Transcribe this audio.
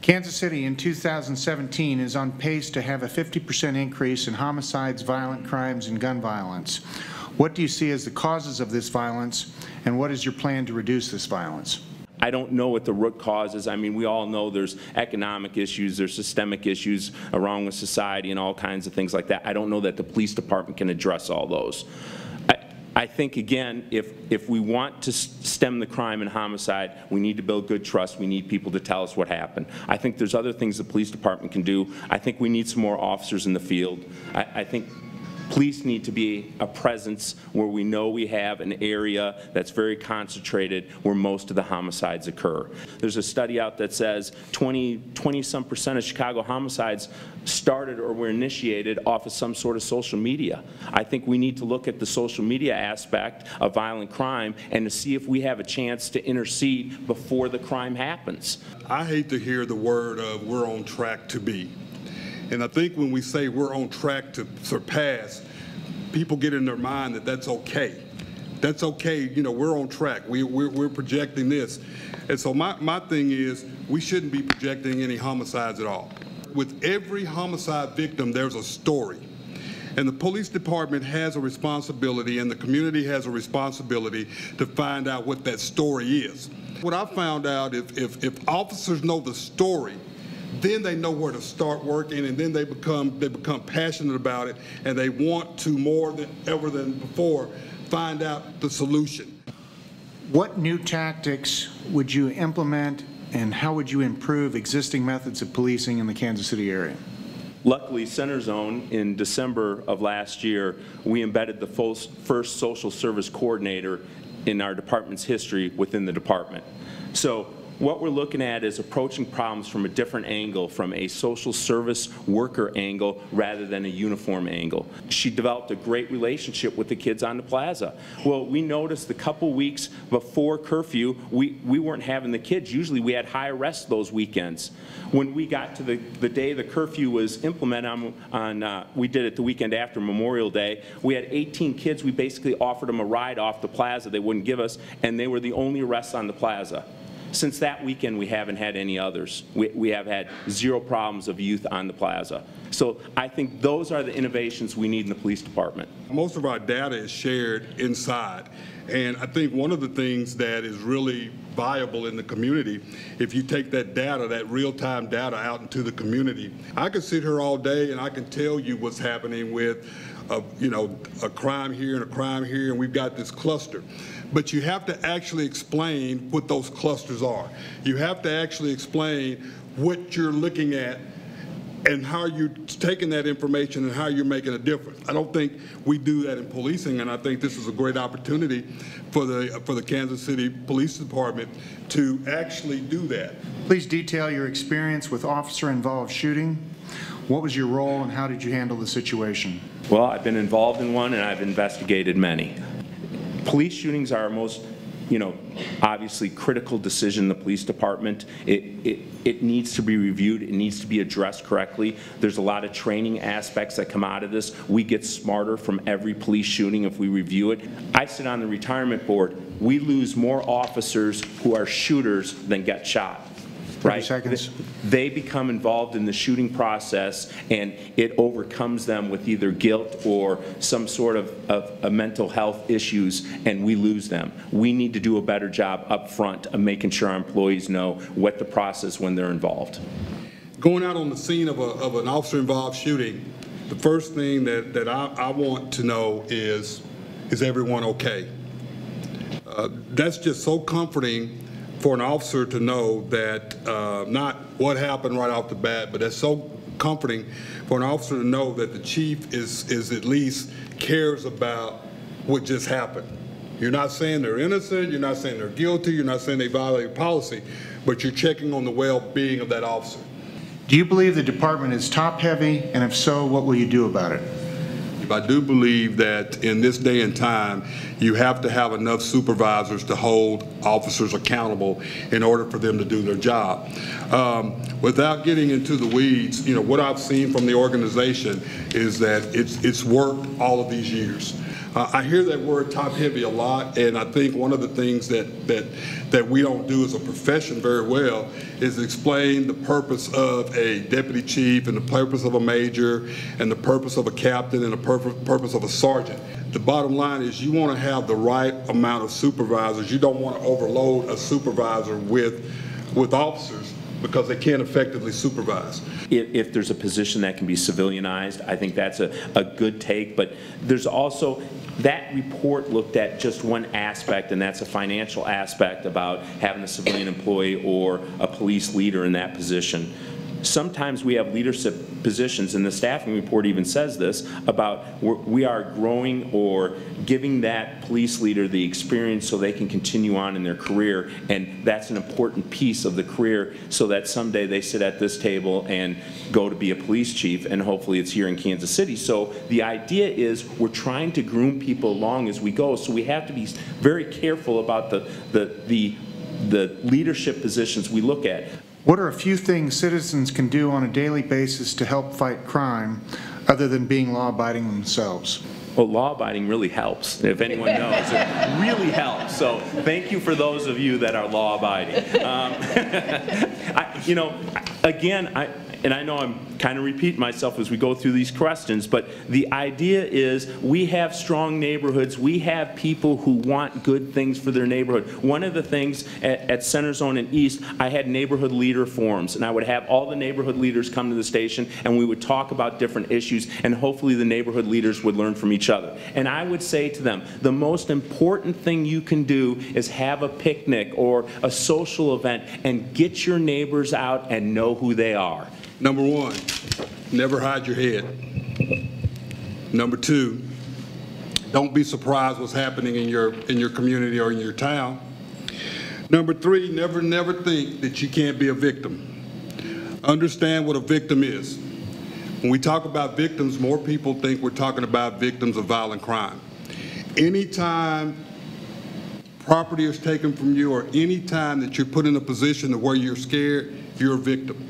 Kansas City in 2017 is on pace to have a 50% increase in homicides, violent crimes, and gun violence. What do you see as the causes of this violence, and what is your plan to reduce this violence? I don't know what the root cause is. I mean, we all know there's economic issues, there's systemic issues wrong with society and all kinds of things like that. I don't know that the police department can address all those. I think, again, if we want to stem the crime and homicide, we need to build good trust. We need people to tell us what happened. I think there's other things the police department can do. I think we need some more officers in the field. I think police need to be a presence where we know we have an area that's very concentrated where most of the homicides occur. There's a study out that says 20-some% of Chicago homicides started or were initiated off of some sort of social media. I think we need to look at the social media aspect of violent crime and to see if we have a chance to intercede before the crime happens. I hate to hear the word of "we're on track to be." And I think when we say we're on track to surpass, people get in their mind that that's okay. That's okay, you know, we're on track. We're projecting this. And so my thing is, we shouldn't be projecting any homicides at all. With every homicide victim, there's a story. And the police department has a responsibility, and the community has a responsibility to find out what that story is. What I found out, if officers know the story, then they know where to start working, and then they become passionate about it, and they want to, more than ever than before, find out the solution. What new tactics would you implement, and how would you improve existing methods of policing in the Kansas City area? Luckily, Center Zone, in December of last year, we embedded the first social service coordinator in our department's history within the department. So what we're looking at is approaching problems from a different angle, from a social service worker angle rather than a uniform angle. She developed a great relationship with the kids on the plaza. Well, we noticed a couple weeks before curfew, we weren't having the kids. Usually we had high arrests those weekends. When we got to the day the curfew was implemented we did it the weekend after Memorial Day, we had 18 kids. We basically offered them a ride off the plaza they wouldn't give us, and they were the only arrests on the plaza. Since that weekend, we haven't had any others. We have had 0 problems of youth on the plaza. So I think those are the innovations we need in the police department. Most of our data is shared inside. And I think one of the things that is really viable in the community, if you take that data, that real-time data out into the community, I could sit here all day and I can tell you what's happening with a crime here and a crime here, and we've got this cluster. But you have to actually explain what those clusters are. You have to actually explain what you're looking at and how you're taking that information and how you're making a difference. I don't think we do that in policing, and I think this is a great opportunity for the Kansas City Police Department to actually do that. Please detail your experience with officer-involved shooting. What was your role and how did you handle the situation? Well, I've been involved in one and I've investigated many. Police shootings are our most, obviously critical decision in the police department. It needs to be reviewed. It needs to be addressed correctly. There's a lot of training aspects that come out of this. We get smarter from every police shooting if we review it. I sit on the retirement board. We lose more officers who are shooters than get shot. 30 seconds. They become involved in the shooting process, and it overcomes them with either guilt or some sort of mental health issues, and we lose them. We need to do a better job up front of making sure our employees know what the process when they're involved. Going out on the scene of an officer-involved shooting, the first thing that I want to know is everyone okay? That's just so comforting for an officer to know that, not what happened right off the bat, but that's so comforting for an officer to know that the chief is at least cares about what just happened. You're not saying they're innocent, you're not saying they're guilty, you're not saying they violated policy, but you're checking on the well-being of that officer. Do you believe the department is top-heavy, and if so, what will you do about it? I do believe that in this day and time, you have to have enough supervisors to hold officers accountable in order for them to do their job. Without getting into the weeds, you know, what I've seen from the organization is that it's worked all of these years. I hear that word top heavy a lot, and I think one of the things that we don't do as a profession very well is explain the purpose of a deputy chief and the purpose of a major and the purpose of a captain and the purpose of a sergeant. The bottom line is you want to have the right amount of supervisors. You don't want to overload a supervisor with officers because they can't effectively supervise. If there's a position that can be civilianized, I think that's a good take, but there's also, that report looked at just one aspect, and that's a financial aspect about having a civilian employee or a police leader in that position. Sometimes we have leadership positions, and the staffing report even says this, about we are growing or giving that police leader the experience so they can continue on in their career, and that's an important piece of the career so that someday they sit at this table and go to be a police chief, and hopefully it's here in Kansas City. So the idea is we're trying to groom people along as we go, so we have to be very careful about the leadership positions we look at. What are a few things citizens can do on a daily basis to help fight crime other than being law-abiding themselves? Well, law-abiding really helps, if anyone knows. It really helps. So thank you for those of you that are law-abiding. You know, again, and I know I'm kind of repeating myself as we go through these questions, but the idea is we have strong neighborhoods. We have people who want good things for their neighborhood. One of the things at Center Zone and East, I had neighborhood leader forums, and I would have all the neighborhood leaders come to the station, and we would talk about different issues, and hopefully the neighborhood leaders would learn from each other. And I would say to them, the most important thing you can do is have a picnic or a social event and get your neighbors out and know who they are. Number one, never hide your head. Number two, don't be surprised what's happening in your community or in your town. Number three, never think that you can't be a victim. Understand what a victim is. When we talk about victims, more people think we're talking about victims of violent crime. Anytime property is taken from you or any time that you're put in a position where you're scared, you're a victim.